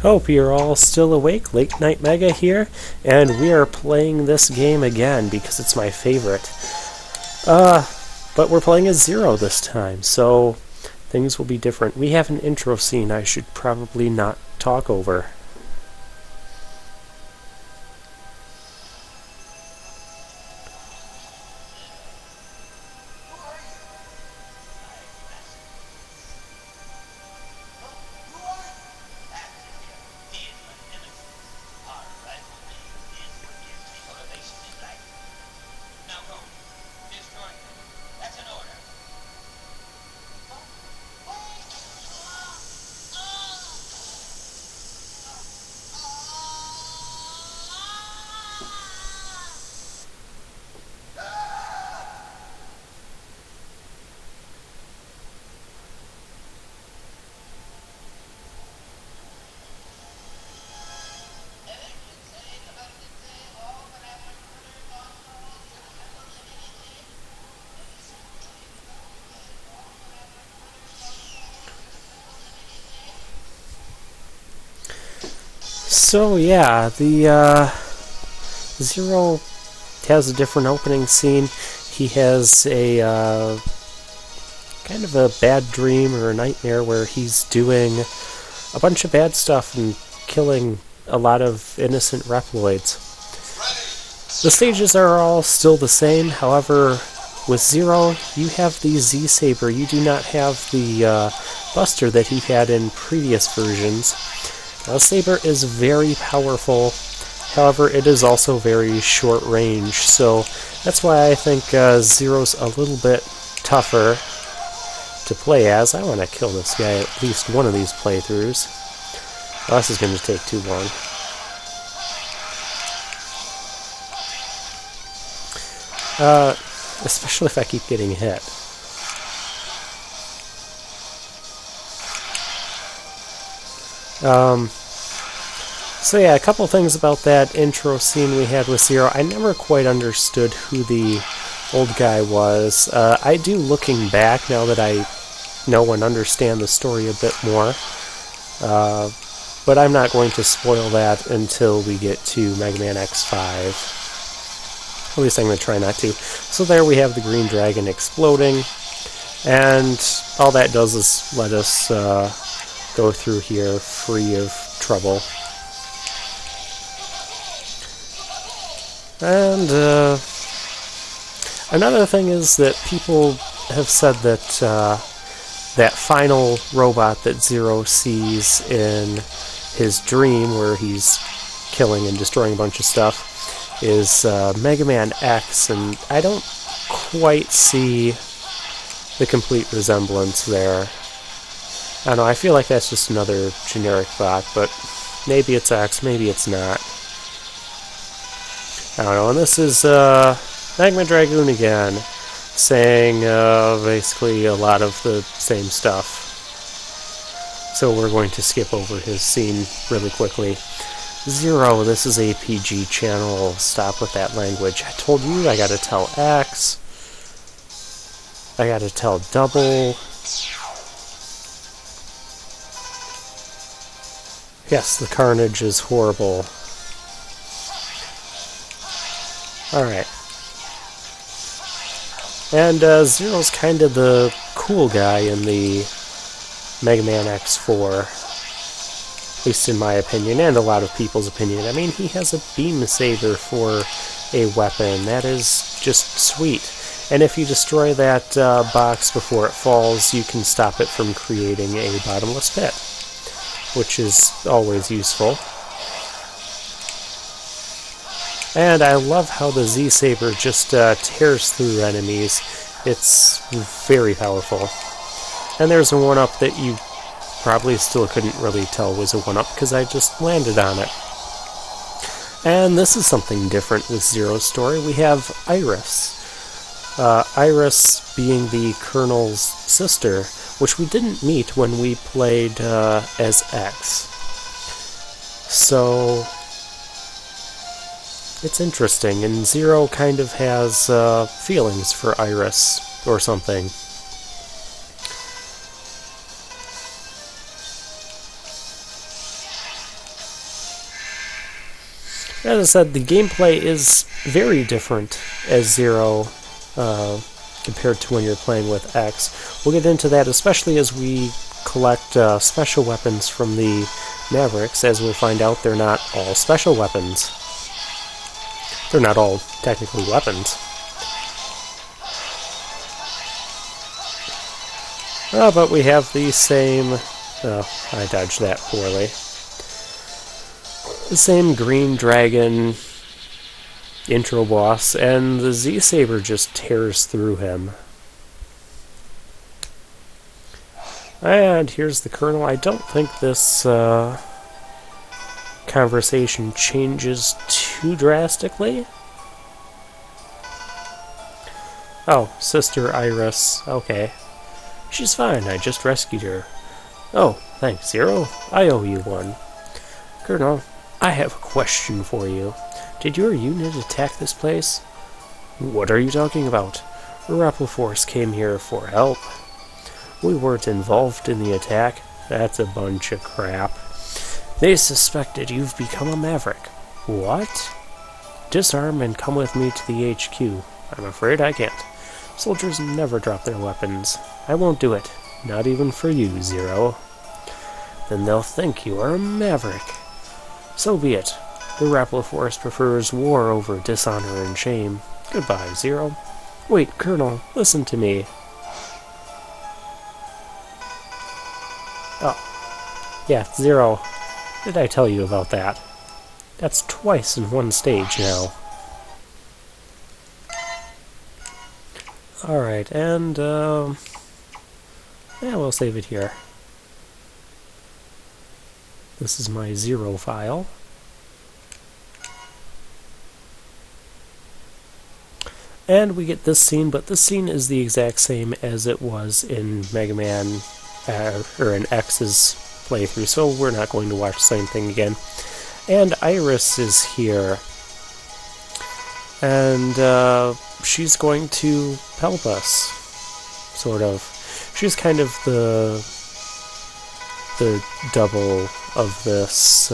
Hope you're all still awake. Late Night Mega here, and we are playing this game again because it's my favorite. But we're playing as Zero this time, so things will be different. We have an intro scene I should probably not talk over. So yeah, the Zero has a different opening scene. He has a kind of a bad dream or a nightmare where he's doing a bunch of bad stuff and killing a lot of innocent Reploids. The stages are all still the same, however, with Zero, you have the Z-Saber. You do not have the Buster that he had in previous versions. Now, Saber is very powerful, however, it is also very short range, so that's why I think Zero's a little bit tougher to play as. I want to kill this guy at least one of these playthroughs. Well, this is going to take too long. Especially if I keep getting hit. So yeah, a couple things about that intro scene we had with Zero. I never quite understood who the old guy was. I do, looking back, now that I know and understand the story a bit more. But I'm not going to spoil that until we get to Mega Man X5. At least I'm going to try not to. So there we have the Green Dragon exploding. And all that does is let us go through here free of trouble. And another thing is that people have said that that final robot that Zero sees in his dream, where he's killing and destroying a bunch of stuff, is Mega Man X, and I don't quite see the complete resemblance there. I don't know, I feel like that's just another generic bot, but maybe it's X, maybe it's not. I don't know, and this is Magma Dragoon again, saying basically a lot of the same stuff. So we're going to skip over his scene really quickly. Zero, this is a PG channel, stop with that language. I told you I gotta tell X, I gotta tell double. Yes, the carnage is horrible. Alright. And Zero's kind of the cool guy in the Mega Man X4. At least in my opinion, and a lot of people's opinion. I mean, he has a beam saber for a weapon. That is just sweet. And if you destroy that box before it falls, you can stop it from creating a bottomless pit, which is always useful. And I love how the Z-Saber just tears through enemies. It's very powerful. And there's a 1-up that you probably still couldn't really tell was a 1-up because I just landed on it. And this is something different with Zero's story. We have Iris. Iris being the Colonel's sister, which we didn't meet when we played as X. So it's interesting, and Zero kind of has feelings for Iris or something. As I said, the gameplay is very different as Zero compared to when you're playing with X. We'll get into that, especially as we collect special weapons from the Mavericks. As we'll find out, they're not all special weapons. They're not all technically weapons. But we have the same... Oh, I dodged that poorly. The same green dragon intro boss, and the Z-Saber just tears through him. And here's the Colonel. I don't think this conversation changes too drastically. Oh, Sister Iris. Okay. She's fine, I just rescued her. Oh, thanks, Zero. I owe you one. Colonel, I have a question for you. Did your unit attack this place? What are you talking about? Rappel Force came here for help. We weren't involved in the attack. That's a bunch of crap. They suspected you've become a Maverick. What? Disarm and come with me to the HQ. I'm afraid I can't. Soldiers never drop their weapons. I won't do it. Not even for you, Zero. Then they'll think you are a Maverick. So be it. The Rappel Force prefers war over dishonor and shame. Goodbye, Zero. Wait, Colonel, listen to me. Oh. Yeah, Zero. Did I tell you about that? That's twice in one stage now. Alright, and, yeah, we'll save it here. This is my Zero file. And we get this scene, but this scene is the exact same as it was in Mega Man, or in X's playthrough, so we're not going to watch the same thing again. And Iris is here. And, she's going to help us, sort of. She's kind of the double of this,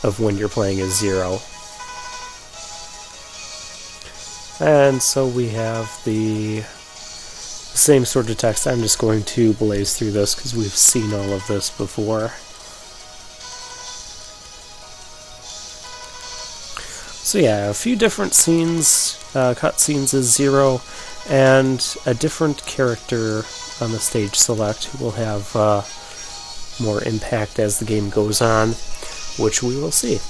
of when you're playing as Zero. And so we have the same sort of text. I'm just going to blaze through this because we've seen all of this before. So yeah, a few different scenes, cutscenes as Zero, and a different character on the stage select who will have more impact as the game goes on, which we will see.